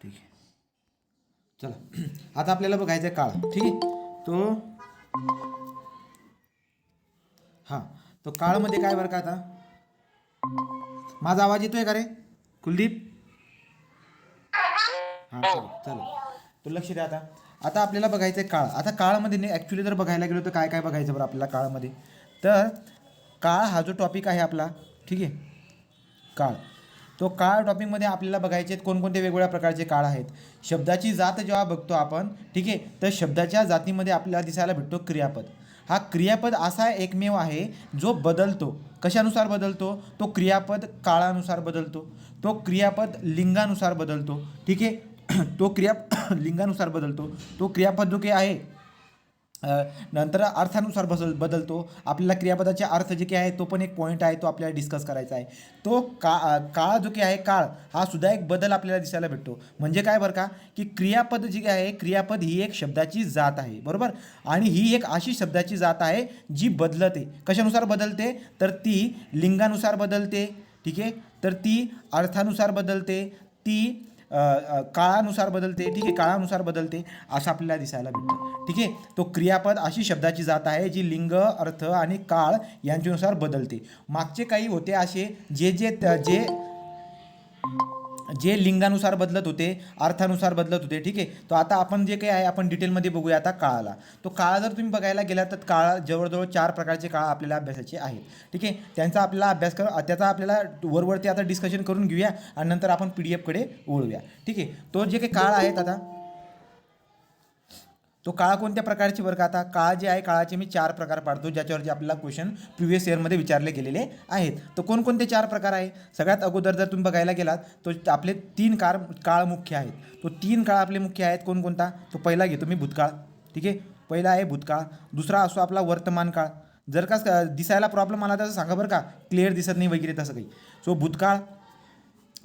ठीक आहे. चला आता आपल्याला बघायचं आहे काळ. ठीक आहे. तो हां तो काळमध्ये काय बरं का, आता माझा आवाज येतोय का रे कुलदीप? हां चलो चलो, तो लक्ष द्या. आता आता आपल्याला बघायचं आहे काळ. आता काळामध्ये नाही ॲक्च्युली जर बघायला गेलो तर काय काय बघायचं बरं आपल्याला काळामध्ये. तर काळ हा जो टॉपिक आहे आपला, ठीक आहे, काळ, तो काळ टॉपिकमध्ये आपल्याला बघायचे आहेत कोणकोणते वेगवेगळ्या प्रकारचे काळ आहेत. शब्दाची जात जेव्हा बघतो आपण, ठीक आहे, तर शब्दाच्या जातीमध्ये आपल्याला दिसायला भेटतो क्रियापद. हा क्रियापद असा एकमेव आहे जो बदलतो. कशानुसार बदलतो? तो क्रियापद काळानुसार बदलतो. तो क्रियापद लिंगानुसार बदलतो. ठीक आहे. तो लिंगानुसार बदलतो. तो क्रियापद जो काही आहे नंतर अर्थानुसार बदलतो. आपल्याला क्रियापदाचे अर्थ जे काही आहे तो पण एक पॉईंट आहे, तो आपल्याला डिस्कस करायचा आहे. तो काळ जो काही आहे, काळ हा सुद्धा एक बदल आपल्याला दिसायला भेटतो. म्हणजे काय बरं का, की क्रियापद जी आहे, क्रियापद ही एक शब्दाची जात आहे, बरोबर, आणि ही एक अशी शब्दाची जात आहे जी बदलते. कशानुसार बदलते? तर ती लिंगानुसार बदलते. ठीक आहे. तर ती अर्थानुसार बदलते. ती काळानुसार बदलते. ठीक आहे, काळानुसार बदलते असं आपल्याला दिसायला भेटतं. ठीक आहे. तो क्रियापद अशी शब्दाची जात आहे जी लिंग, अर्थ आणि काळ यांच्यानुसार बदलते. मागचे काही होते असे जे जे जे जे लिंगानुसार बदलत होते, अर्थानुसार बदलत होते. ठीक आहे. तो आता आपण जे काही आहे आपण डिटेलमध्ये बघूया. आता काळाला, तो काळ जर तुम्ही बघायला गेला तर काळ जवळजवळ 4 प्रकारचे काळ आपल्याला अभ्यासाचे आहेत. ठीक आहे. त्यांचा आपल्याला अभ्यास त्याचा आपल्याला वरवरती आता डिस्कशन करून घेऊया आणि नंतर आपण PDF कडे वळूया. ठीक आहे. तो जे काही काळ आहेत, आता तो काळ कोणत्या प्रकारचे बरं का, आता काळ जे आहे काळाचे मी 4 प्रकार पाडतो ज्याच्यावरती आपल्याला क्वेश्चन प्रिव्हियस इयरमध्ये विचारले गेलेले आहेत. तो कोणकोणते 4 प्रकार आहे? सगळ्यात अगोदर जर तुम्ही बघायला गेलात तो आपले 3 काळ मुख्य आहेत. तो 3 काळ आपले मुख्य आहेत. कोणकोणता? तो पहिला घेतो मी भूतकाळ. ठीक आहे. पहिला आहे भूतकाळ. दुसरा असतो आपला वर्तमान काळ. जर का दिसायला प्रॉब्लेम आला तर सांगा बरं का, क्लिअर दिसत नाही वगैरे तसं काही. सो भूतकाळ,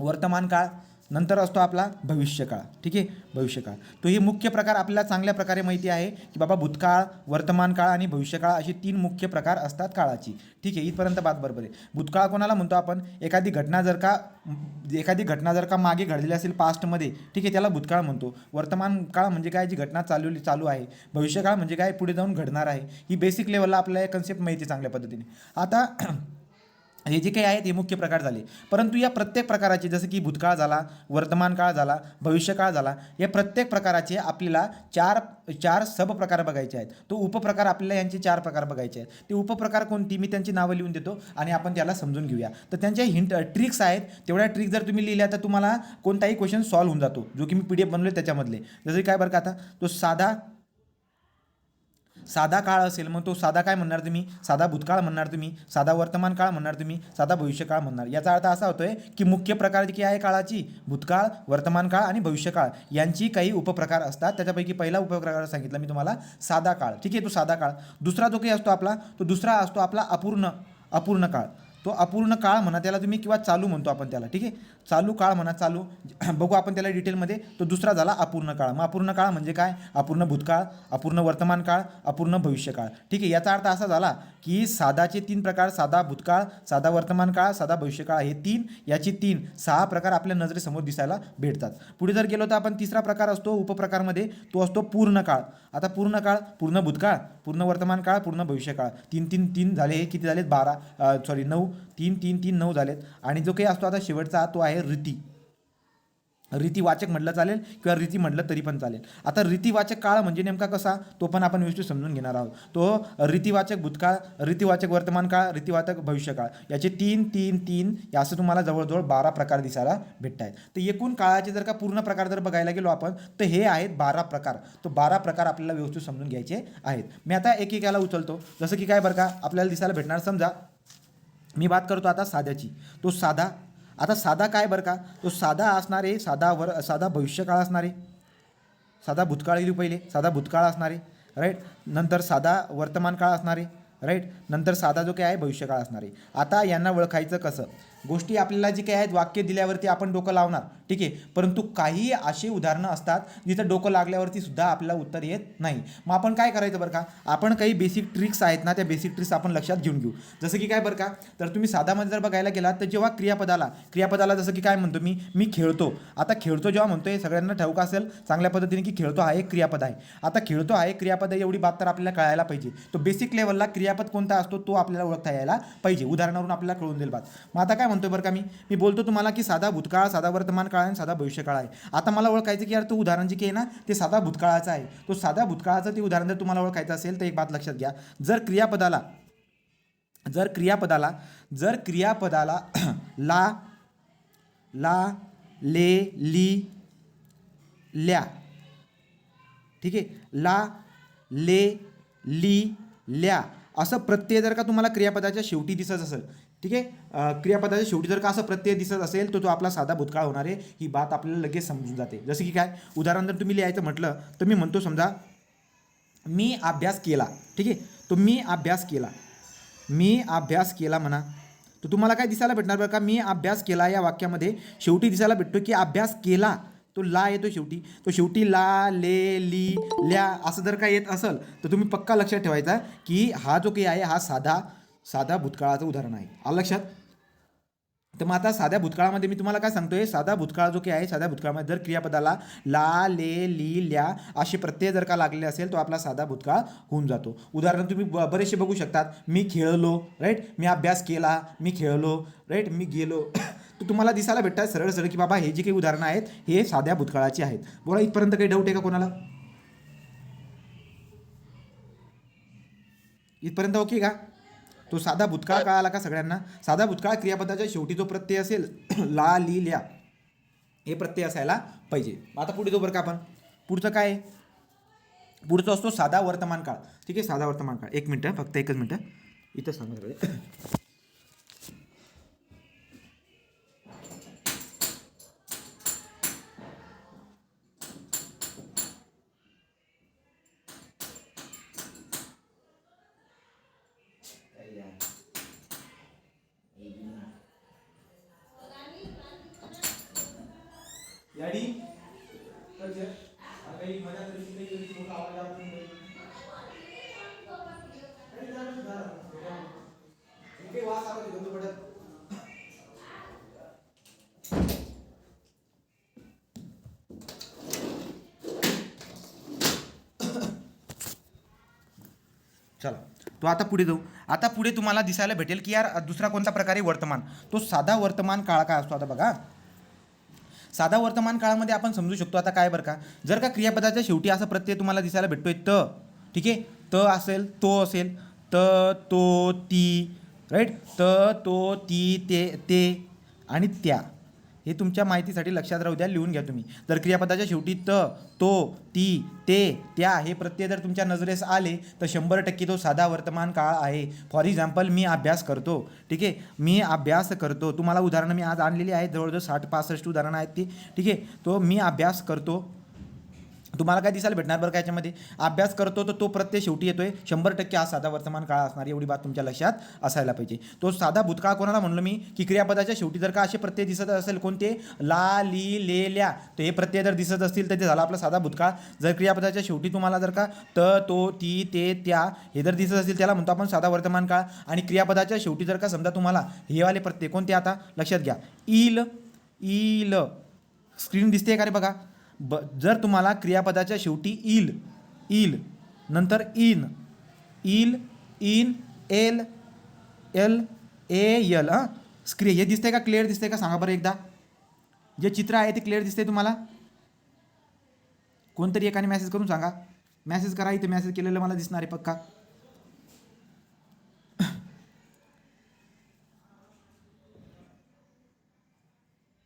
वर्तमान काळ, नंतर असतो आपला भविष्यकाळ. ठीक आहे. भविष्यकाळ, तो हे मुख्य प्रकार आपल्याला चांगल्या प्रकारे माहिती आहे की बाबा भूतकाळ, वर्तमान काळ आणि भविष्यकाळ अशी 3 मुख्य प्रकार असतात काळाची. ठीक आहे. इथपर्यंत बात बरोबर आहे. भूतकाळ कोणाला म्हणतो आपण? एखादी घटना जर का मागे घडलेली असेल पास्टमध्ये, ठीक आहे, त्याला भूतकाळ म्हणतो. वर्तमान काळ म्हणजे काय? जी घटना चालू आहे. भविष्यकाळ म्हणजे काय? पुढे जाऊन घडणार आहे. ही बेसिक लेवलला आपल्याला कन्सेप्ट माहिती चांगल्या पद्धतीने. आता हे जे काही आहेत हे मुख्य प्रकार झाले. परंतु या प्रत्येक प्रकाराचे, जसं की भूतकाळ झाला, वर्तमान काळ झाला, भविष्यकाळ झाला, या प्रत्येक प्रकाराचे आपल्याला चार सब प्रकार बघायचे आहेत. तो उपप्रकार आपल्याला यांचे 4 प्रकार बघायचे आहेत. ते उपप्रकार कोणती मी त्यांची नावं लिहून देतो आणि आपण त्याला समजून घेऊया. तर त्यांच्या ट्रिक्स आहेत. तेवढ्या ट्रिक्स जर तुम्ही लिहिल्या तर तुम्हाला कोणताही क्वेश्चन सॉल्व्ह होऊन जातो, जो की मी PDF बनवले त्याच्यामधले. जसं काय बरं का, आता तो साधा काळ असेल मग तो साधा काय म्हणणार तुम्ही? साधा भूतकाळ म्हणणार तुम्ही, साधा वर्तमान काळ म्हणणार तुम्ही, साधा भविष्यकाळ म्हणणार. याचा अर्थ असा होतोय की मुख्य प्रकार जी आहे काळाची, भूतकाळ, वर्तमान काळ आणि भविष्यकाळ यांची काही उपप्रकार असतात. त्याच्यापैकी पहिला उपप्रकार सांगितला मी तुम्हाला, साधा काळ. ठीक आहे. तो साधा काळ. दुसरा जो काही असतो आपला, तो दुसरा असतो आपला अपूर्ण काळ. तो अपूर्ण काळ म्हणा त्याला तुम्ही, किंवा चालू म्हणतो आपण त्याला. ठीक आहे. चालू काळ म्हणा, चालू बघू आपण त्याला डिटेलमध्ये. तो दुसरा झाला अपूर्ण काळ. मग अपूर्ण काळ म्हणजे काय? अपूर्ण भूतकाळ, अपूर्ण वर्तमान काळ, अपूर्ण भविष्यकाळ. ठीक आहे. याचा अर्थ असा झाला की साधाचे 3 प्रकार, साधा भूतकाळ, साधा वर्तमान काळ, साधा भविष्यकाळ, हे 6 प्रकार आपल्या नजरेसमोर दिसायला भेटतात. पुढे जर गेलो तर आपण तिसरा प्रकार असतो उपप्रकारमध्ये, तो असतो पूर्ण काळ. आता पूर्ण काळ, पूर्ण भूतकाळ, पूर्ण वर्तमान काळ, पूर्ण भविष्यकाळ, 3 झाले. हे किती झालेत? 9. 3 झालेत. आणि जो काही असतो आता शेवटचा, तो आहे रीतिवाचक म्हटलं चालेल किंवा रीती म्हटलं तरी पण चालेल. आता रीतिवाचक काळ म्हणजे नेमका कसा, तो पण आपण व्यवस्थित समजून घेणार आहोत. तो रीतिवाचक भूतकाळ, रीतिवाचक वर्तमान काळ, रीतिवाचक भविष्यकाळ, याचे 3 असं तुम्हाला जवळजवळ 12 प्रकार दिसायला भेटत आहेत. तर एकूण काळाचे जर का पूर्ण प्रकार जर बघायला गेलो आपण तर हे आहेत 12 प्रकार. तो 12 प्रकार आपल्याला व्यवस्थित समजून घ्यायचे आहेत. मी आता एक याला उचलतो. जसं की काय बरं का, आपल्याला दिसायला भेटणार, समजा मी बात करतो आता साध्याची. तो साधा, आता साधा काय बरं का, तो साधा असणार आहे, साधा भविष्यकाळ असणार आहे. साधा भूतकाळ येईल पहिले, साधा भूतकाळ असणार आहे, राईट. नंतर साधा वर्तमान काळ असणार आहे, राईट. नंतर साधा जो काय आहे भविष्यकाळ असणार आहे. आता यांना ओळखायचं कसं? गोष्टी आपल्याला जी काही आहेत वाक्य दिल्यावरती आपण डोकं लावणार, ठीक आहे. परंतु काही अशी उदाहरणं असतात जिथं डोकं लागल्यावरती सुद्धा आपल्याला उत्तर येत नाही. मग आपण काय करायचं बरं का, आपण काही बेसिक ट्रिक्स आहेत ना, त्या बेसिक ट्रिक्स आपण लक्षात घेऊन घेऊ. जसं की काय बरं का, तर तुम्ही साधामध्ये जर बघायला गेलात तर जेव्हा क्रियापदाला जसं की काय म्हणतो मी खेळतो. आता खेळतो जेव्हा म्हणतोय सगळ्यांना ठाऊक असेल चांगल्या पद्धतीने की खेळतो हा एक क्रियापद आहे. आता खेळतो आहे क्रियापद आहे एवढी बात तर आपल्याला कळायला पाहिजे. तो बेसिक लेवलला क्रियापद कोणता असतो तो आपल्याला ओळखता यायला पाहिजे. उदाहरणावरून आपल्याला कळून देईल बात. मग आता काय म्हणतोय बरं का, मी बोलतो तुम्हाला की साधा भूतकाळ, साधा वर्तमान काळ आणि साधा भविष्यकाळ आहे. आता मला ओळखायचं की यार तो उदाहरण जे की आहे ना ते साधा भूतकाळाचं आहे. तो साधा भूतकाळाचं ते उदाहरण जर तुम्हाला ओळखायचं असेल तर एक बात लक्षात घ्या. जर क्रियापदाला ला ले ली ल्या, ठीक आहे, ला ले ली ल्या असं प्रत्यय जर का तुम्हाला क्रियापदाच्या शेवटी दिसत असेल, ठीक आहे, क्रियापदाच्या शेवटी जर का असं प्रत्यय दिसत असेल तर तो आपला साधा भूतकाळ होणार आहे. ही बात आपल्याला लगेच समजून जाते. जसं की काय उदाहरण जर तुम्ही लिहायचं म्हटलं तर मी म्हणतो समजा मी अभ्यास केला, ठीक आहे. तो मी अभ्यास केला म्हणा, तर तुम्हाला काय दिसायला भेटणार बरं का, मी अभ्यास केला या वाक्यामध्ये शेवटी दिसायला भेटतो की अभ्यास केला, तो ला येतो शेवटी. तो शेवटी ला ले ली ल्या असं जर का येत असेल तर तुम्ही पक्का लक्षात ठेवायचा की हा जो काही आहे हा साधा भूतकाळाचं उदाहरण आहे. आलं लक्षात. तर मग आता साध्या भूतकाळामध्ये मी तुम्हाला काय सांगतोय, साधा भूतकाळ जो काही आहे साध्या भूतकाळामध्ये जर क्रियापदाला ला ले ली ल्या असे प्रत्यय जर का लागलेले असेल तो आपला साधा भूतकाळ होऊन जातो. उदाहरण तुम्ही बरेचसे बघू शकतात. मी खेळलो, राईट, मी अभ्यास केला, मी खेळलो, राईट, मी गेलो. तर तुम्हाला दिसायला भेटतात सरळ सरळ की बाबा हे जे काही उदाहरणं आहेत हे साध्या भूतकाळाची आहेत. बोला इथपर्यंत काही डाऊट आहे का कोणाला? इथपर्यंत ओके का? तो साधा भूतकाळ कळाला का सगळ्यांना? साधा भूतकाळ क्रियापदाच्या शेवटी जो प्रत्यय असेल ला ली ल्या हे प्रत्यय असायला पाहिजे. आता पुढे जो बरं का आपण पुढचं काय पुढचं असतो साधा वर्तमान काळ, ठीक आहे. साधा वर्तमान काळ, एक मिनटं, फक्त एकच मिनटं इथं सांगा. याडी चला तो आता पुढे जाऊ. आता पुढे तुम्हाला दिसायला भेटेल की यार दुसरा कोणता प्रकारे वर्तमान, तो साधा वर्तमान काळ काय असतो. आता बघा साधा वर्तमान काळामध्ये आपण समजू शकतो आता काय बरं का, जर का क्रियापदाच्या शेवटी असा प्रत्यय तुम्हाला दिसायला भेटतोय त, ठीक आहे, त असेल, तो असेल, त तो ती, राईट, त तो ती ते आणि त्या, हे तुमच्या माहितीसाठी लक्षात राहू द्या, लिहून घ्या तुम्ही. जर क्रियापदाच्या शेवटी त तो ती ते त्या हे प्रत्यय जर तुमच्या नजरेस आले तर 100% तो साधा वर्तमान काळ आहे. फॉर एक्झाम्पल मी अभ्यास करतो, ठीक आहे, मी अभ्यास करतो. तुम्हाला उदाहरणं मी आज आणलेली आहेत, जवळजवळ 60-65 उदाहरणं आहेत ती, ठीक आहे. तो मी अभ्यास करतो, तुम्हाला काय दिसायला भेटणार बरं का याच्यामध्ये, अभ्यास करतो तर तो प्रत्यय शेवटी येतोय, 100% हा साधा वर्तमान काळ असणार, एवढी बात तुमच्या लक्षात असायला पाहिजे. तो साधा भूतकाळ कोणाला म्हणलो मी की क्रियापदाच्या शेवटी जर का असे प्रत्यय दिसत असेल कोणते, ला ली ले ल्या, तर हे प्रत्यय जर दिसत असतील तर ते झाला आपला साधा भूतकाळ. जर क्रियापदाच्या शेवटी तुम्हाला जर का त तो ती ते त्या हे जर दिसत असतील त्याला म्हणतो आपण साधा वर्तमान काळ. आणि क्रियापदाच्या शेवटी जर का समजा तुम्हाला हे वाले प्रत्यय कोणते, आता लक्षात घ्या, ईल स्क्रीन दिसते का रे बघा. जर तुम्हाला क्रियापदाच्या शेवटी ईल नंतर in in L L screen हे दिसते का, क्लिअर दिसते का सांगा बरं एकदा. जे चित्र आहे ते क्लिअर दिसते तुम्हाला? कोणतरी एकाने मेसेज करून सांगा. मेसेज करा, इथे मेसेज केलेलं मला दिसणार आहे पक्का.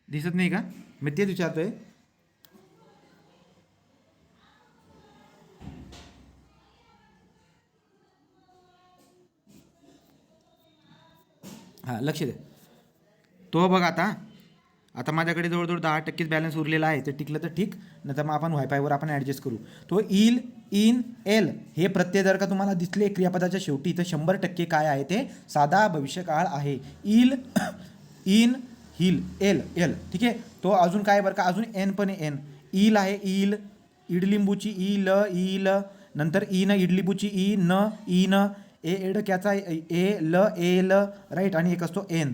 दिसत नाही का? मी तेच विचारतोय. हां लक्ष द्या. तो बघा आता माझ्याकडे जवळजवळ 10% बॅलन्स उरलेला आहे, ते टिकलं तर ठीक, नाही तर मग आपण वायफायवर आपण ॲडजस्ट करू. तो इन एल हे प्रत्यय जर का तुम्हाला दिसले क्रियापदाच्या शेवटी तर 100% काय आहे ते साधा भविष्यकाळ आहे. इन हिल एल एल ठीक आहे. तो अजून काय बरं का, अजून एन पण आहे, एन ईल आहे, ईल इडलिंबूची ई ल ई ल, नंतर ई न इडलिंबूची ई न ई न, ए एडक्याचा ए ल ए ल राईट, आणि एक असतो एन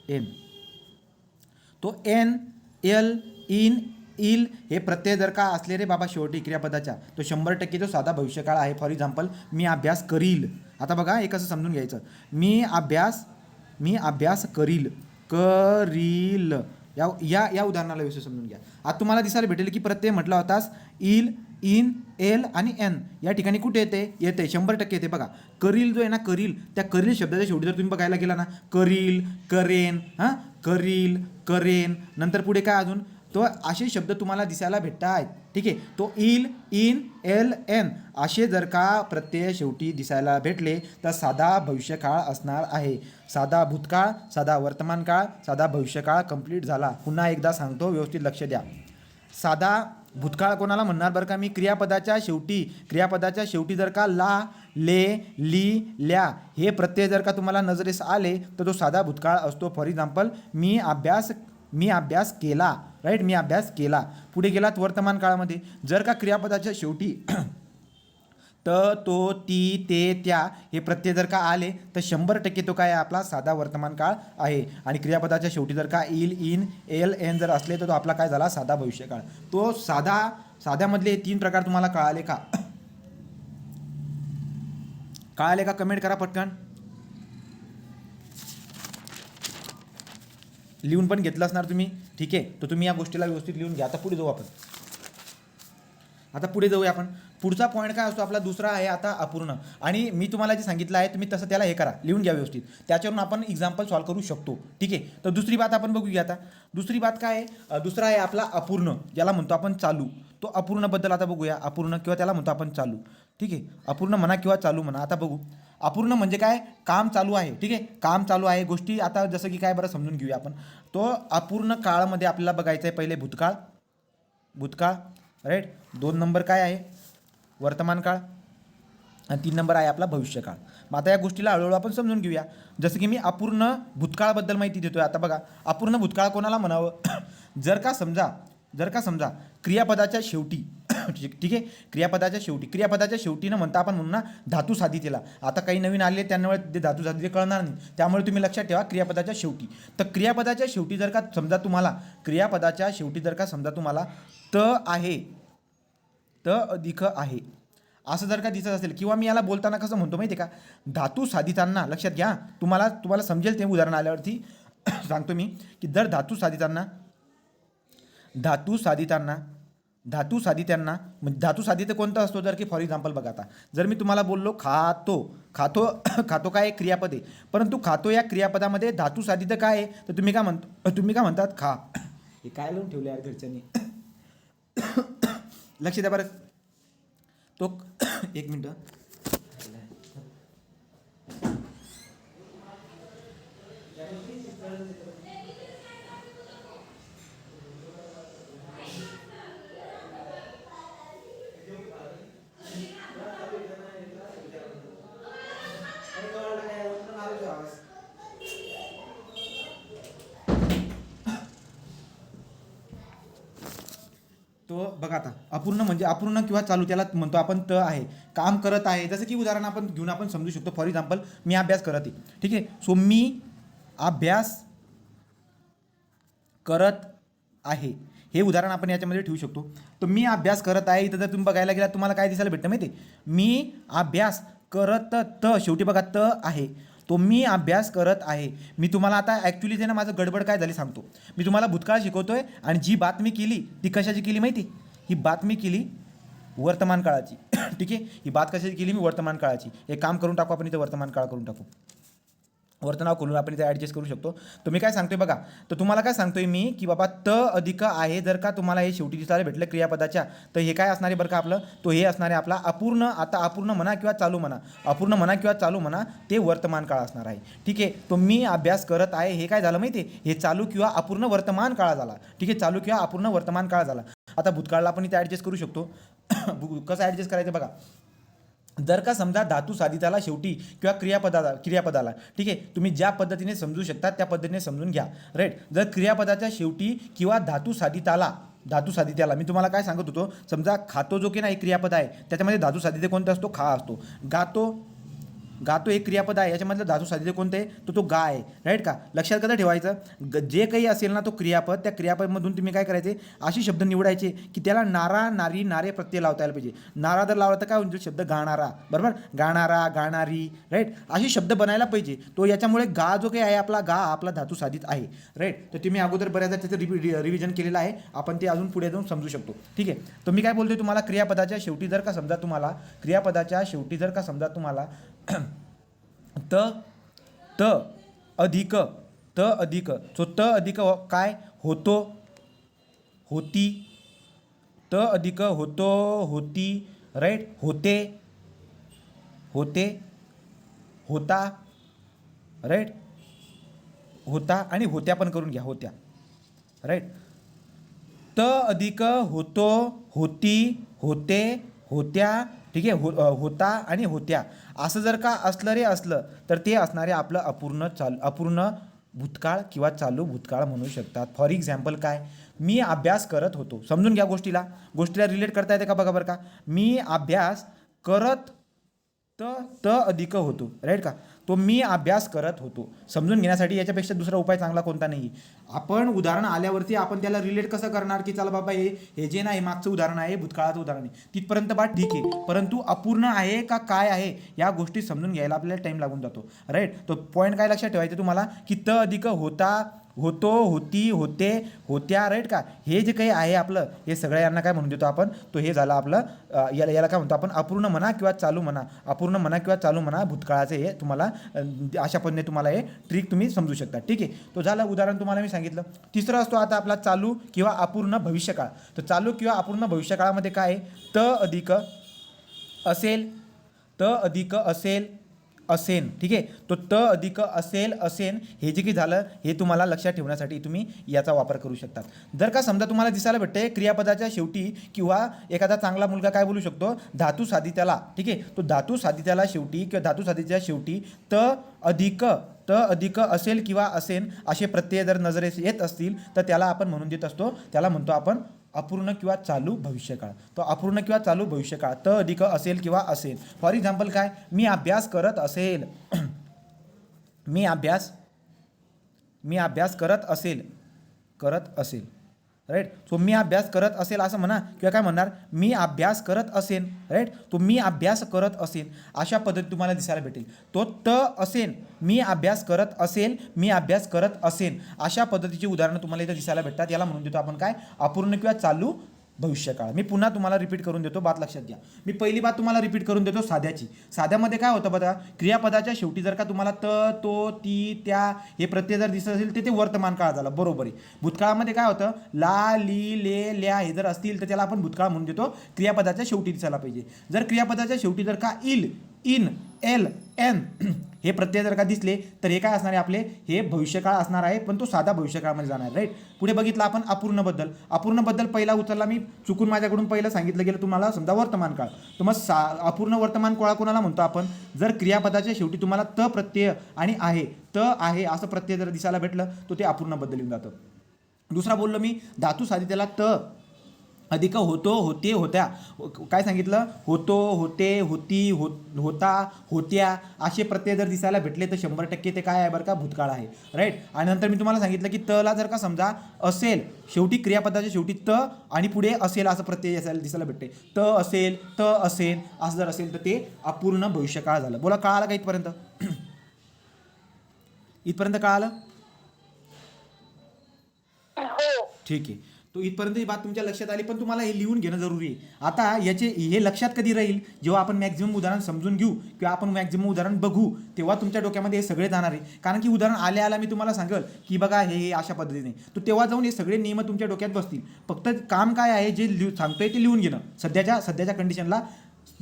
एन. तो एन एल इन इल हे प्रत्यय जर का असले रे बाबा शेवटी क्रियापदाच्या, तो 100% तो साधा भविष्यकाळ आहे. फॉर एक्झाम्पल मी अभ्यास करील. आता बघा हे कसं समजून घ्यायचं, मी अभ्यास करील करील या या या उदाहरणाला व्यवस्थित समजून घ्या. आता तुम्हाला दिसायला भेटेल की प्रत्यय म्हटला होतास इल इन एल आणि एन या ठिकाणी कुठे येते 100% येते. बघा करील जो आहे ना, करील, त्या करील शब्दाच्या शेवटी जर तुम्ही बघायला गेला ना, करील करेन, हां करील करेन, नंतर पुढे काय अजून, तो असे शब्द तुम्हाला दिसायला भेटतात. ठीक आहे. तो इल इन एल एन असे जर का प्रत्यय शेवटी दिसायला भेटले तर साधा भविष्यकाळ असणार आहे. साधा भूतकाळ, साधा वर्तमानकाळ, साधा भविष्यकाळ कंप्लीट झाला. पुन्हा एकदा सांगतो, व्यवस्थित लक्ष द्या. साधा भूतकाळ कोणाला म्हणणार बरं का मी, क्रियापदाच्या शेवटी जर का ला ले ली ल्या हे प्रत्यय जर का तुम्हाला नजरेस आले तर तो साधा भूतकाळ असतो. फॉर एक्झाम्पल मी अभ्यास केला, राईट, मी अभ्यास केला. पुढे गेलात वर्तमान काळामध्ये जर का क्रियापदाच्या शेवटी त तो ती ते त्या हे प्रत्यय जर का आले तर 100% तो काय आहे, आपला साधा वर्तमान काळ आहे. आणि क्रियापदाच्या शेवटी जर का इल इन एल एन जर असले तर तो आपला काय झाला, साधा भविष्यकाळ. तो साध्यामधले हे 3 प्रकार तुम्हाला कळाले का? कळाले का? कमेंट करा पटकन. लिहून पण घेतलं असणार तुम्ही. ठीक आहे, तर तुम्ही या गोष्टीला व्यवस्थित लिहून घ्या. आता पुढे जाऊया आपण. पुढचा पॉईंट काय असतो आपला, दुसरा आहे आता अपूर्ण. आणि मी तुम्हाला जे सांगितलं आहे तुम्ही तसं त्याला हे करा, लिहून घ्या व्यवस्थित, त्याच्यावरून आपण एक्झाम्पल सॉल्व्ह करू शकतो. ठीक आहे. तर दुसरी बात आपण बघूया. आता दुसरी बात काय आहे, दुसरा आहे आपला अपूर्ण, ज्याला म्हणतो आपण चालू. तो अपूर्णबद्दल आता बघूया. अपूर्ण किंवा त्याला म्हणतो आपण चालू. ठीक आहे, अपूर्ण म्हणा किंवा चालू म्हणा. आता बघू अपूर्ण म्हणजे काय, काम चालू आहे. ठीक आहे, काम चालू आहे गोष्टी. आता जसं की काय बरं समजून घेऊया आपण. तो अपूर्ण काळामध्ये आपल्याला बघायचं आहे पहिले भूतकाळ राईट. 2 नंबर काय आहे, वर्तमान काळ, आणि 3 नंबर आहे आपला भविष्यकाळ. मग आता या गोष्टीला हळूहळू आपण समजून घेऊया. जसं की मी अपूर्ण भूतकाळाबद्दल माहिती देतोय. आता बघा अपूर्ण भूतकाळ कोणाला म्हणावं जर का समजा क्रियापदाच्या शेवटी ठीक आहे, क्रियापदाच्या शेवटी न म्हणता आपण म्हणू ना धातू साधितेला. आता काही नवीन आले त्यामुळे ते धातू साधिते कळणार नाही, त्यामुळे तुम्ही लक्षात ठेवा क्रियापदाच्या शेवटी. तर क्रियापदाच्या शेवटी जर का समजा तुम्हाला त आहे, त अधिक आहे असं जर का दिसत असेल, किंवा मी याला बोलताना कसं म्हणतो माहिती आहे का, धातू साधितांना लक्षात घ्या, तुम्हाला समजेल ते उदाहरण आल्यावरती सांगतो मी की जर धातू म्हणजे धातू साधित कोणता असतो, जर की फॉर एक्झाम्पल बघा, आता जर मी तुम्हाला बोललो खातो काय क्रियापद आहे, परंतु खातो या क्रियापदामध्ये धातू साधित काय आहे, तर तुम्ही काय म्हणतात खा. हे काय लावून ठेवले यार घरच्यांनी लक्ष द्या बरं. तो 1 मिनटं. तो बघा आता अपूर्ण किंवा चालू त्याला म्हणतो आपण त आहे, काम करत आहे. जसं की उदाहरण आपण घेऊन आपण समजू शकतो. फॉर एक्झाम्पल मी अभ्यास करत आहे. ठीक आहे, सो मी अभ्यास करत आहे हे उदाहरण आपण याच्यामध्ये ठेवू शकतो. तर मी अभ्यास करत आहे इथं जर तुम्ही बघायला गेला तुम्हाला काय दिसायला भेटतं माहिती आहे, मी अभ्यास करत त शेवटी बघा त आहे, तो मी अभ्यास करत आहे. मी तुम्हाला आता ॲक्च्युली जे ना माझं गडबड काय झाली सांगतो. मी तुम्हाला भूतकाळ शिकवतोय आणि जी बात मी केली ती कशाची केली माहिती, ही बात मी केली वर्तमान काळाची. ठीक आहे, ही बात कशाची केली मी वर्तमान काळाची. एक काम करून टाकू आपण इथे, वर्तमान काळ करून टाकू, वर्तनाव खोलून आपण इथे ॲडजस्ट करू शकतो. तर मी काय सांगतोय बघा, तर तुम्हाला काय सांगतोय मी की बाबा त अधिक आहे जर का तुम्हाला हे शेवटी दिसायला भेटलं क्रियापदाच्या, तर हे काय असणार आहे बरं का आपलं, तो हे असणार आहे आपला अपूर्ण. आता अपूर्ण म्हणा किंवा चालू म्हणा, ते वर्तमान काळ असणार आहे. ठीक आहे, तो मी अभ्यास करत आहे हे काय झालं माहिती आहे, हे चालू किंवा अपूर्ण वर्तमान काळ झाला. ठीक आहे, चालू किंवा अपूर्ण वर्तमान काळ झाला. आता भूतकाळला आपण इथे ॲडजस्ट करू शकतो. कसं ॲडजस्ट करायचं बघा, जर का समजा धातू साधिताला शेवटी किंवा क्रियापदाला ठीक आहे, तुम्ही ज्या पद्धतीने समजू शकता त्या पद्धतीने समजून घ्या. राईट. जर क्रियापदाच्या शेवटी किंवा धातू साधित्याला मी तुम्हाला काय सांगत होतो, समजा खातो जो की नाही क्रियापद आहे, त्याच्यामध्ये धातू साधित्य कोणता असतो, खा असतो. गातो एक क्रियापद आहे, याच्यामधलं धातू साधित्य कोणते, तो गा आहे. राईट का. लक्षात कसं ठेवायचं, जे काही असेल ना तो क्रियापद, त्या क्रियापदमधून तुम्ही काय करायचे, अशी शब्द निवडायचे की त्याला नारा, नारी, नारे प्रत्यय लावता यायला पाहिजे. नारा जर लावला तर काय म्हणजे शब्द गाणारा, बरोबर, गाणारा, गाणारी. राईट. अशी शब्द बनायला पाहिजे. तो याच्यामुळे गा जो काही आहे आपला, गा आपला धातू साधित आहे. राईट. तर तुम्ही अगोदर बऱ्याचदा त्याचं रिव्हिजन केलेलं आहे, आपण ते अजून पुढे जाऊन समजू शकतो. ठीक आहे. तर मी काय बोलतोय तुम्हाला, क्रियापदाच्या शेवटी जर का समजा तुम्हाला त अधिक सो त अधिक काय होतो, होती, त अधिक होतो, होती. राईट. होते, होता. राईट. होता आणि होत्या पण करून घ्या, होत्या. राईट. त अधिक होतो, होती, होते, होत्या. ठीक आहे. होता आणि होत्या असं जर का असलं तर ते असणारे आपलं अपूर्ण भूतकाळ किंवा चालू भूतकाळ म्हणू शकतात. फॉर एक्झाम्पल काय, मी अभ्यास करत होतो. समजून घ्या, गोष्टीला रिलेट करता येते का बघा बरं का. मी अभ्यास करत त अधिक होतो. राईट का. तो मी अभ्यास करत होतो. समजून घेण्यासाठी याच्यापेक्षा दुसरा उपाय चांगला कोणता नाही. आपण उदाहरण आल्यावरती आपण त्याला रिलेट कसं करणार, की चला बाबा हे जे नाही मागचं उदाहरण आहे, भूतकाळाचं उदाहरण आहे, तिथपर्यंत बात ठीक आहे, परंतु अपूर्ण आहे का काय आहे या गोष्टी समजून घ्यायला आपल्याला टाइम लागून जातो. राईट. तो पॉईंट काय लक्षात ठेवायचं तुम्हाला, की त अधिक होता, होतो, होती, होते, होत्या. राईट का. हे जे काही आहे आपलं, हे सगळं यांना काय म्हणून देतो आपण, तो हे झालं आपलं याला काय म्हणतो आपण, अपूर्ण म्हणा किंवा चालू म्हणा, भूतकाळाचे. हे तुम्हाला अशा पद्धतीने तुम्हाला हे ट्रिक तुम्ही समजू शकता. ठीक आहे. तो झालं उदाहरण तुम्हाला मी सांगितलं. तिसरं असतो आता आपला चालू किंवा अपूर्ण भविष्यकाळ. तर चालू किंवा अपूर्ण भविष्यकाळामध्ये काय आहे, त अधिक असेन. ठीक आहे. तो त अधिक असेन हे जे काही झालं, हे तुम्हाला लक्षात ठेवण्यासाठी तुम्ही याचा वापर करू शकता. जर का समजा तुम्हाला दिसायला भेटते क्रियापदाच्या शेवटी किंवा एखादा चांगला मुलगा काय बोलू शकतो, धातू साधित्याला. ठीक आहे. तो धातू साधित्याला शेवटी किंवा धातू साधित्याच्या शेवटी त अधिक असेल किंवा असेन असे प्रत्यय जर नजरेस येत असतील तर त्याला आपण म्हणून देत असतो, त्याला म्हणतो आपण अपूर्ण किंवा चालू भविष्यकाळ. तो अपूर्ण किंवा चालू भविष्यकाळ त अधिक असेल किंवा असेल. फॉर एक्झाम्पल काय, मी अभ्यास करत असेल, मी अभ्यास करत असेल. राईट. सो मी अभ्यास करत असेल असं म्हणा, किंवा काय म्हणणार, मी अभ्यास करत असेन. राईट. तो मी अभ्यास करत असेन अशा पद्धती तुम्हाला दिसायला भेटेल. तो त असेन, मी अभ्यास करत असेन अशा पद्धतीची उदाहरणं तुम्हाला इथं दिसायला भेटतात. याला म्हणून देतो आपण काय, अपूर्ण किंवा चालू भविष्यकाळ. मी पुन्हा तुम्हाला रिपीट करून देतो, बात लक्षात घ्या. मी पहिली बात तुम्हाला रिपीट करून देतो साध्याची. साध्यामध्ये काय होतं बघा, क्रियापदाच्या शेवटी जर का तुम्हाला त, तो, ती, त्या हे प्रत्यय जर दिसत असेल तर ते वर्तमान काळ झालं, बरोबर आहे. भूतकाळामध्ये काय होतं, ला, ली, ले, ल्या हे जर असतील तर त्याला आपण भूतकाळ म्हणून देतो. क्रियापदाच्या शेवटी दिसायला पाहिजे. जर क्रियापदाच्या शेवटी जर का इल, इन, एल, एन हे प्रत्यय जर का दिसले तर हे काय असणार आहे आपले, हे भविष्यकाळ असणार आहे, पण तो साधा भविष्यकाळामध्ये जाणार. राईट. पुढे बघितलं आपण अपूर्णबद्दल पहिला उचलला मी चुकून, माझ्याकडून पहिलं सांगितलं गेलं तुम्हाला, समजा वर्तमान काळ. तर मग अपूर्ण वर्तमान काळ कोणाला म्हणतो आपण, जर क्रियापदाच्या शेवटी तुम्हाला त प्रत्यय आणि आहे असं प्रत्यय जर दिसायला भेटलं तर ते अपूर्णबद्दल येऊन जातं. दुसरा बोललो मी, धातू साधित्याला त अधिक होतो, होते, होत्या. काय सांगितलं, होतो, होते, होती, होता, होत्या असे प्रत्यय जर दिसायला भेटले तर 100% ते काय आहे बरं का, भूतकाळ आहे. राईट. आणि नंतर मी तुम्हाला सांगितलं की तला जर का समजा असेल, शेवटी क्रियापदाच्या शेवटी त आणि पुढे असेल असं प्रत्यय दिसायला भेटते, त असेल, त असेल असं जर असेल तर ते अपूर्ण भविष्यकाळ झालं. बोला, कळालं का इथपर्यंत? इथपर्यंत कळालं? ठीक आहे. तो इथपर्यंत ही बात तुमच्या लक्षात आली, पण तुम्हाला हे लिहून घेणं जरुरी आहे. आता हे लक्षात कधी राहील, जेव्हा आपण मॅक्झिमम उदाहरण समजून घेऊ किंवा आपण मॅक्झिमम उदाहरण बघू, तेव्हा तुमच्या डोक्यामध्ये हे सगळे जाणार आहे. कारण की उदाहरण आल्या मी तुम्हाला सांगेल की बघा हे अशा पद्धतीने, तर तेव्हा जाऊन हे सगळे नियम तुमच्या डोक्यात बसतील. फक्त काम काय आहे, जे सांगतोय ते लिहून घेणं, सध्याच्या कंडिशनला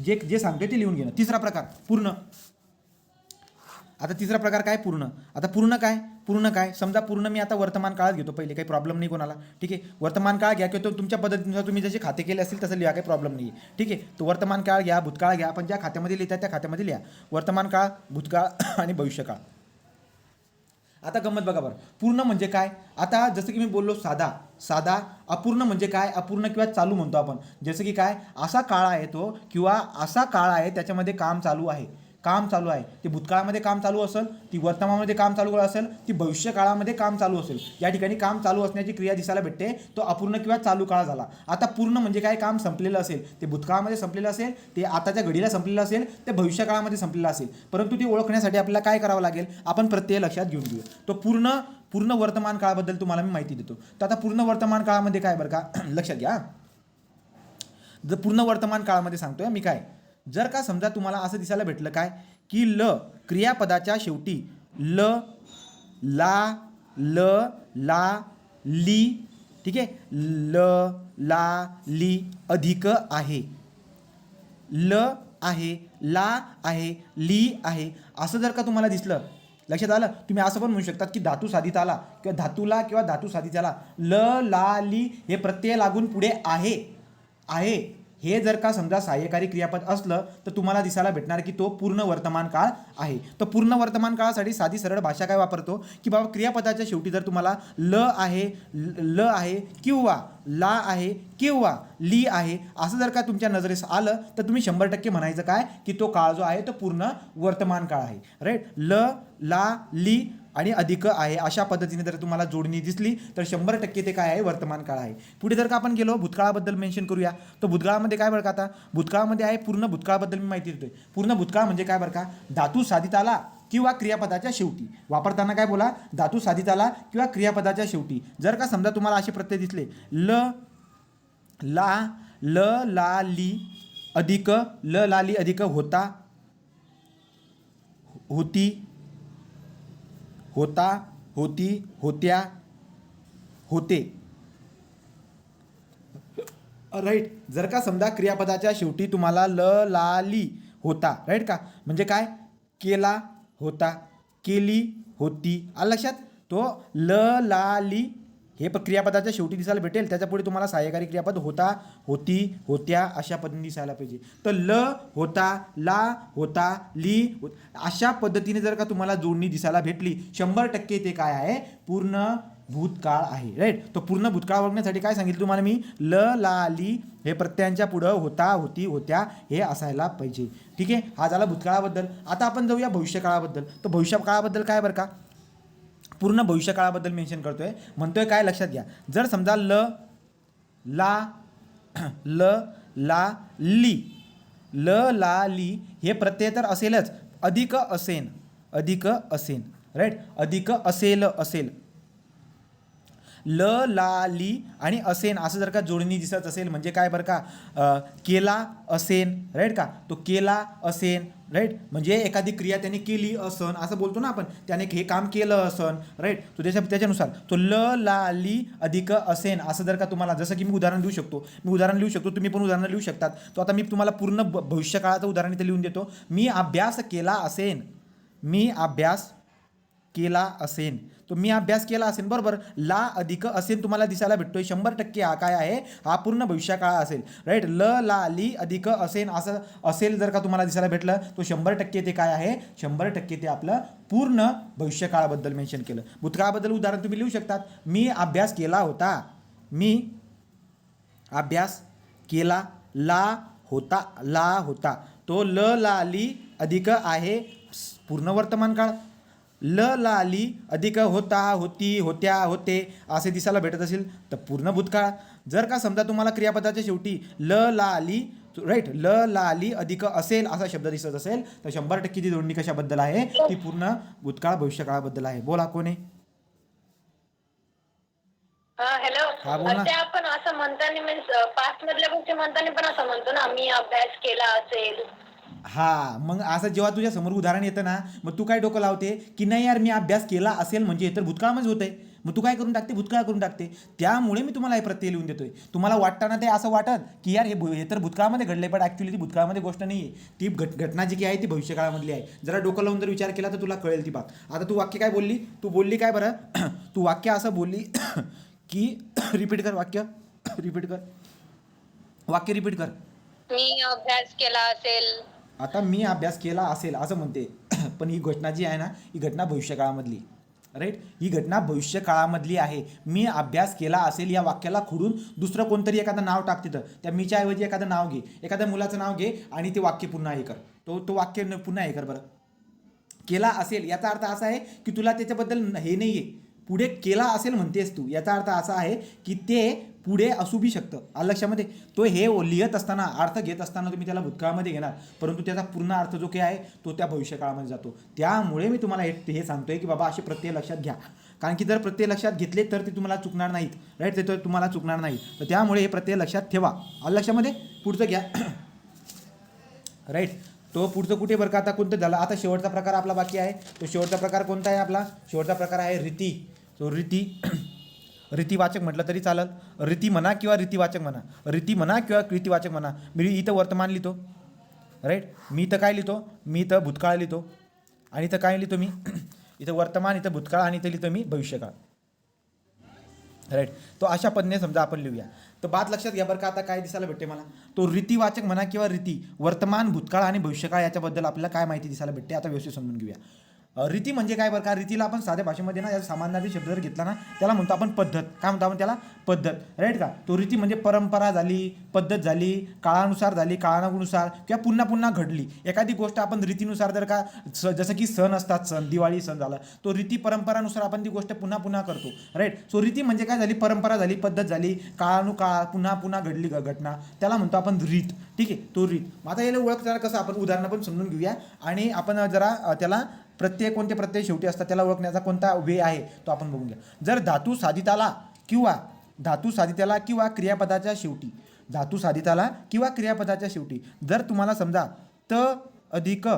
जे सांगतोय ते लिहून घेणं. तिसरा प्रकार पूर्ण. आता तिसरा प्रकार काय, पूर्ण. आता पूर्ण काय, पूर्ण काय, समजा पूर्ण मी आता वर्तमान काळात घेतो पहिले, काही प्रॉब्लेम नाही कोणाला, ठीक आहे. वर्तमान काळ घ्या किंवा तो तुमच्या पद्धतीनुसार तुम्ही जसे खाते केले असतील तसं लिहा, काही प्रॉब्लेम नाही आहे, ठीक आहे. तो वर्तमान काळ घ्या, भूतकाळ घ्या, पण ज्या खात्यामध्ये लिहितात त्या खात्यामध्ये लिहा. वर्तमान काळ, भूतकाळ आणि भविष्यकाळ. आता गंमत बघा बरं, पूर्ण म्हणजे काय. आता जसं की मी बोललो साधा. अपूर्ण म्हणजे काय, अपूर्ण किंवा चालू म्हणतो आपण. जसं की काय, असा काळ आहे तो, किंवा असा काळ आहे त्याच्यामध्ये काम चालू आहे. ते भूतकाळामध्ये काम चालू असेल, ती वर्तमानामध्ये काम चालू असेल, ती भविष्य काळामध्ये काम चालू असेल. या ठिकाणी काम चालू असण्याची क्रिया दिसायला भेटते, तो अपूर्ण किंवा चालू काळ झाला. आता पूर्ण म्हणजे काय, काम संपलेलं असेल, ते भूतकाळामध्ये संपलेलं असेल, ते आताच्या घडीला संपलेलं असेल, ते भविष्य काळामध्ये संपलेलं असेल. परंतु ती ओळखण्यासाठी आपल्याला काय करावं लागेल, आपण प्रत्यय लक्षात घेऊन घेऊ. तो पूर्ण वर्तमान काळाबद्दल तुम्हाला मी माहिती देतो. तर आता पूर्ण वर्तमान काळामध्ये काय बरं का, लक्षात घ्या. जर पूर्ण वर्तमान काळामध्ये सांगतोय मी काय, जर का समजा तुम्हाला असं दिसायला भेटलं काय, की क्रियापदाच्या शेवटी ला ली, ठीक आहे, ला ली अधिक आहे, आहे, ला आहे, ली आहे, असं जर का तुम्हाला दिसलं, लक्षात आलं. तुम्ही असं पण म्हणू शकतात की धातू साधित आला किंवा धातूला किंवा धातू साधित आला, ला ली हे प्रत्यय लागून पुढे आहे, हे जर का समजा सहाय्यकारी क्रियापद असलं तर तुम्हाला दिसायला भेटणार की तो पूर्ण वर्तमान काळ आहे. तर पूर्ण वर्तमान काळासाठी साधी सरळ भाषा काय वापरतो की बाबा क्रियापदाच्या शेवटी जर तुम्हाला ल आहे किंवा ला आहे किंवा ली आहे असं जर का तुमच्या नजरेस आलं तर तुम्ही 100% म्हणायचं काय की तो काळ जो आहे तो पूर्ण वर्तमान काळ आहे. राईट. ला ली आणि अधिक आहे अशा पद्धतीने जर तुम्हाला जोडणी दिसली तर 100% ते काय आहे, वर्तमान काळ आहे. पुढे जर का आपण गेलो भूतकाळाबद्दल मेन्शन करूया, तर भूतकाळामध्ये काय बरं का, आता भूतकाळामध्ये आहे पूर्ण भूतकाळाबद्दल मी माहिती देतोय. पूर्ण भूतकाळ म्हणजे काय बरं का, धातू साधित आला किंवा क्रियापदाच्या शेवटी. वापरताना काय बोला, धातू साधित आला किंवा क्रियापदाच्या शेवटी. जर का समजा तुम्हाला असे प्रत्यय दिसले, ला ली अधिक होता, होती, होत्या, होते. राईट. जर का समजा क्रियापदाच्या शेवटी तुम्हाला ला ली होता, राईट का, म्हणजे काय, केला होता, केली होती. आलं लक्षात. तो ला ली हे क्रियापदाच्या शेवटी दिसायला भेटेल, त्याच्या पुढे तुम्हाला सहाय्यकारी क्रियापद होता, होती, होत्या अशा पद्धतीने दिसायला पाहिजे. तर होता, ला होता, ली अशा पद्धतीने जर का तुम्हाला जोडणी दिसायला भेटली 100% ते काय आहे, पूर्ण भूतकाळ आहे. राईट. तो पूर्ण भूतकाळ ओळखण्यासाठी काय सांगितलं तुम्हाला मी, ला ली हे प्रत्ययांच्या पुढं होता, होती, होत्या हे असायला पाहिजे. ठीक आहे. हा झाला भूतकाळाबद्दल. आता आपण जाऊया भविष्यकाळाबद्दल. तर भविष्यकाळाबद्दल काय बरं का, पूर्ण भविष्यकाळाबद्दल मेन्शन करतोय. म्हणतोय काय, लक्षात घ्या. जर समजा ला ली हे प्रत्यय तर असेलच, अधिक असेन. राईट. अधिक असेल. ला ली आणि असेन असं जर का जोडणी दिसत असेल म्हणजे काय बरं का, केला असेन. राईट का, तो केला असेन. राईट. म्हणजे एखादी क्रिया त्याने केली असन असं बोलतो ना आपण, त्याने हे काम केलं असन. राईट. तो त्याच्यानुसार तो ला ली अधिक असेन असं जर का तुम्हाला, जसं की मी उदाहरण लिहू शकतो, तुम्ही पण उदाहरण लिहू शकतात. तो आता मी तुम्हाला पूर्ण भविष्यकाळाचं उदाहरण इथे लिहून देतो. मी अभ्यास केला असेन. तो मी अभ्यास केला असेल, बरोबर. ला अधिक असेल तुम्हाला दिसायला भेटतोय. 100% हा काय आहे, हा पूर्ण भविष्यकाळ असेल. राईट. ला ली अधिक असेन असं असेल जर का तुम्हाला दिसायला भेटलं तो 100% ते काय आहे, 100% ते आपलं पूर्ण भविष्यकाळाबद्दल मेन्शन केलं. भूतकाळाबद्दल उदाहरण तुम्ही लिहू शकतात. मी अभ्यास केला ला होता. तो ला ली अधिक आहे पूर्ण वर्तमान काळ. ला ली अधिक होता, होती, होत्या, होते असे दिसायला भेटत असेल तर पूर्ण भूतकाळ. जर का समजा तुम्हाला क्रियापदाच्या शेवटी ला ली, राईट, ला ली अधिक असेल असा शब्द दिसत असेल तर 100% ती जोडणी कशाबद्दल आहे, ती पूर्ण भूतकाळ भविष्यकाळाबद्दल आहे. बोला कोण आहे. हॅलो. हा बोल ना. ते आपण असं म्हणताना मीन्स पास्ट मधल्या गोष्टी म्हणताना पण असं म्हणतो ना, मी अभ्यास केला असेल. हा, मग असं जेव्हा तुझ्या समोर उदाहरण येतं ना, मग तू काय डोकं लावते की नाही यार मी अभ्यास केला असेल म्हणजे हे तर भूतकाळामध्ये होतंय. मग तू काय करून टाकते, भूतकाळ करून टाकते. त्यामुळे मी तुम्हाला हे प्रत्यय लिहून देतोय. तुम्हाला वाटताना ते असं वाटत की यार हे तर भूतकाळामध्ये घडलंय, पण ॲक्च्युली ती भूतकाळामध्ये गोष्ट नाही आहे. ती घटना जी काही आहे ती भविष्यकाळामधली आहे. जरा डोकं लावून जर विचार केला तर तुला कळेल ती बात. आता तू वाक्य काय बोलली, तू बोलली काय बरं तू वाक्य असं बोलली की रिपीट कर वाक्य, रिपीट कर वाक्य, रिपीट कर. मी अभ्यास केला असेल. आता मी अभ्यास केला असेल असं म्हणते पण ही घटना जी आहे ना, ही घटना भविष्यकाळामधली, राईट. ही घटना भविष्यकाळामधली आहे. मी अभ्यास केला असेल या वाक्याला खोडून दुसरं कोणतरी एखादं नाव टाक तिथं. त्या मीच्या ऐवजी एखादं नाव घे, एखाद्या मुलाचं नाव घे आणि ते वाक्य पुन्हा हे कर. तो वाक्य पुन्हा हे कर बरं. केला असेल याचा अर्थ असा आहे की तुला त्याच्याबद्दल हे नाही आहे, पुढे केला असेल म्हणतेस तू, याचा अर्थ असा आहे की ते पुढे असू बी शकतं. आलं लक्षामध्ये. तो हे लिहित असताना, अर्थ घेत असताना तुम्ही त्याला भूतकाळामध्ये घेणार, परंतु त्याचा पूर्ण अर्थ जो काही आहे तो त्या भविष्यकाळामध्ये जातो. त्यामुळे मी तुम्हाला हे सांगतोय की बाबा असे प्रत्यय लक्षात घ्या, कारण की जर प्रत्यय लक्षात घेतले तर ते तुम्हाला चुकणार नाहीत, राईट. ते तुम्हाला चुकणार नाही. तर त्यामुळे हे प्रत्यय लक्षात ठेवा. आलं लक्षामध्ये. पुढचं घ्या, राईट. तो पुढचं कुठे बरं का, आता कोणतं झालं. आता शेवटचा प्रकार आपला बाकी आहे. तो शेवटचा प्रकार कोणता आहे आपला, शेवटचा प्रकार आहे रीती. तो रीती, रीतिवाचक म्हटलं तरी चालेल. रीती म्हणा किंवा रीतिवाचक म्हणा, रीती म्हणा किंवा रीतिवाचक म्हणा. मी इथं वर्तमान लिहितो, राईट. मी इथं काय लिहितो, मी इथं भूतकाळ लिहितो आणि इथं काय लिहितो मी इथं वर्तमान, इथं भूतकाळ आणि इथं लिहितो मी भविष्यकाळ, राईट. तो अशा पद्धतीने समजा आपण लिहूया. तर बात लक्षात घ्या बरं का. आता काय दिसायला भेटते मला, तो रीतिवाचक म्हणा किंवा रीती, वर्तमान, भूतकाळ आणि भविष्यकाळ याच्याबद्दल आपल्याला काय माहिती दिसायला भेटते आता व्यवस्थित समजून घेऊया. रीती म्हणजे काय बरं का. रीतीला आपण साध्या भाषेमध्ये ना, सामान्याचे शब्द जर घेतला ना, त्याला म्हणतो आपण पद्धत. काय म्हणतो आपण त्याला, पद्धत, राईट का. तो रीती म्हणजे परंपरा झाली, पद्धत झाली, काळानुसार झाली, काळानुसार किंवा पुन्हा पुन्हा घडली एखादी गोष्ट. आपण रीतीनुसार जर का जसं की सण असतात, सण दिवाळी सण झाला, तो रीती परंपरानुसार आपण ती गोष्ट पुन्हा पुन्हा करतो, राईट. सो रीती म्हणजे काय झाली, परंपरा झाली, पद्धत झाली, काळानुकाळ पुन्हा पुन्हा घडली घटना, त्याला म्हणतो आपण रीत. ठीक आहे, तो रीत. आता याला ओळख जरा कसं आपण उदाहरणं पण समजून घेऊया आणि आपण जरा त्याला प्रत्यय कोणते प्रत्यय शेवटी असतात त्याला ओळखण्याचा कोणता वे आहे तो आपण बघून घ्या. जर धातू साधिताला किंवा क्रियापदाच्या शेवटी, धातू साधिताला किंवा क्रियापदाच्या शेवटी जर तुम्हाला समजा त अधिक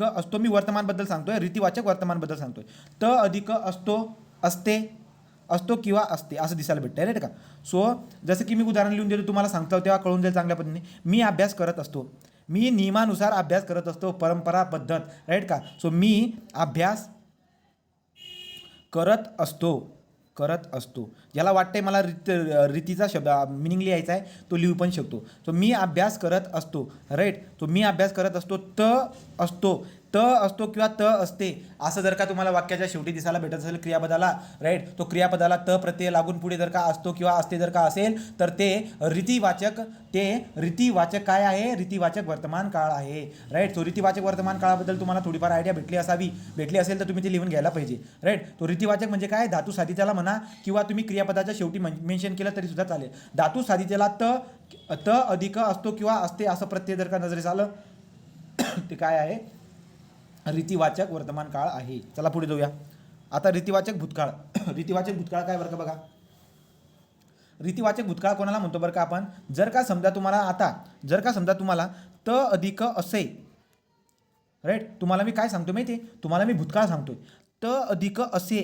असतो, मी वर्तमानबद्दल सांगतोय, रीतिवाचक वर्तमानबद्दल सांगतोय. त अधिक असतो किंवा असते असं दिसायला भेटतं, राईट का. सो जसं की मी उदाहरण लिहून देतो, तुम्हाला सांगतो तेव्हा कळून जाईल चांगल्या पद्धतीने. मी अभ्यास करत असतो, मी नियमानुसार अभ्यास करत असतो, परंपरा, पद्धत, राईट का. सो मी अभ्यास करत असतो. याला वाटतंय मला रीतीचा शब्द मिनिंग लिहायचा आहे, तो लिहू पण शकतो. सो मी अभ्यास करत असतो, राईट. तो मी अभ्यास करत असतो, त असतो किंवा त असते असं जर का तुम्हाला वाक्याच्या शेवटी दिसायला भेटत असेल क्रियापदाला, राईट. तो क्रियापदाला त प्रत्यय लागून पुढे जर का असतो किंवा असते जर का असेल तर ते रीतिवाचक काय आहे, रीतिवाचक वर्तमान काळ आहे, राईट. तो रीतिवाचक वर्तमान काळाबद्दल तुम्हाला थोडीफार आयडिया भेटली असेल तर तुम्ही ते लिहून घ्यायला पाहिजे, राईट. तो रीतिवाचक म्हणजे काय, धातू साधिताला म्हणा किंवा तुम्ही क्रियापदाच्या शेवटी मेन्शन केलं तरी सुद्धा चालेल. धातू साधिताला त अधिक असतो किंवा असते असं प्रत्यय जर का नजरेस आलं ते काय आहे, रीतिवाचक वर्तमान काळ आहे. चला पुढे जाऊया. आता रीतिवाचक भूतकाळ. रीतिवाचक भूतकाळ काय बरं का बघा. रीतिवाचक भूतकाळ कोणाला म्हणतो बरं का आपण, जर का समजा तुम्हाला त अधिक असे, राईट. तुम्हाला मी काय सांगतो माहिती आहे, तुम्हाला मी भूतकाळ सांगतोय, त अधिक असे,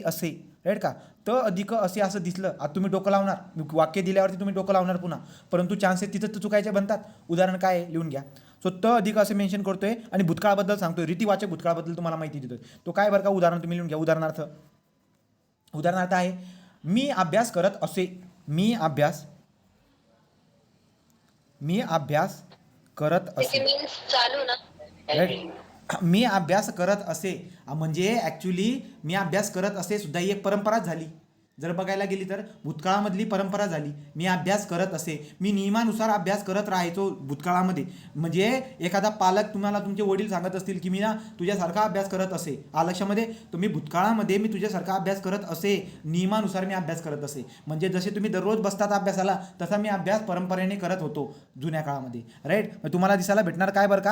राईट का. त अधिक असे असं दिसलं, आता तुम्ही डोकं लावणार, मी वाक्य दिल्यावरती तुम्ही डोकं लावणार पुन्हा, परंतु चान्सेस तिथं तर चुकायचे बनतात. उदाहरण काय आहे लिहून घ्या. सो त अधिक असे मेन्शन करतोय आणि भूतकाळाबद्दल सांगतोय, रीतिवाचक भूतकाळाबद्दल तुम्हाला माहिती देतोय. तो काय बरं का, उदाहरण तुम्ही लिहून घ्या. उदाहरणार्थ आहे, मी अभ्यास करत असे, मी अभ्यास करत असे, चालू ना, राईट. मी अभ्यास करत असे म्हणजे ॲक्च्युली मी अभ्यास करत असे सुद्धा ही एक परंपराच झाली. जर बघायला गेली तर भूतकाळामधली परंपरा झाली. मी अभ्यास करत असे, मी नियमानुसार अभ्यास करत राहायचो भूतकाळामध्ये. म्हणजे एखादा पालक तुम्हाला तुमचे वडील सांगत असतील की मी ना तुझ्यासारखा अभ्यास करत असे, लक्षामध्ये. तुम्ही भूतकाळामध्ये मी तुझ्यासारखा अभ्यास करत असे, नियमानुसार मी अभ्यास करत असे. म्हणजे जसे तुम्ही दररोज बसतात अभ्यासाला तसा मी अभ्यास परंपरेने करत होतो जुन्या काळामध्ये, राईट. तुम्हाला दिसायला भेटणार काय बरं का,